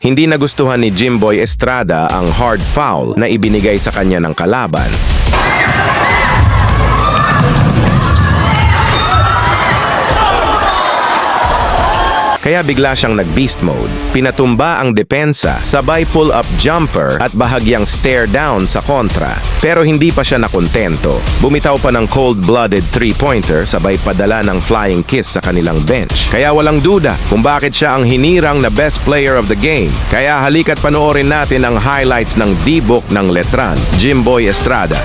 Hindi nagustuhan ni Jimboy Estrada ang hard foul na ibinigay sa kanya ng kalaban. Kaya bigla siyang nag-beast mode. Pinatumba ang depensa, sabay pull-up jumper at bahagyang stare down sa kontra. Pero hindi pa siya nakontento. Bumitaw pa ng cold-blooded three-pointer sabay padala ng flying kiss sa kanilang bench. Kaya walang duda kung bakit siya ang hinirang na best player of the game. Kaya halika't panoorin natin ang highlights ng D-book ng Letran, Jimboy Estrada.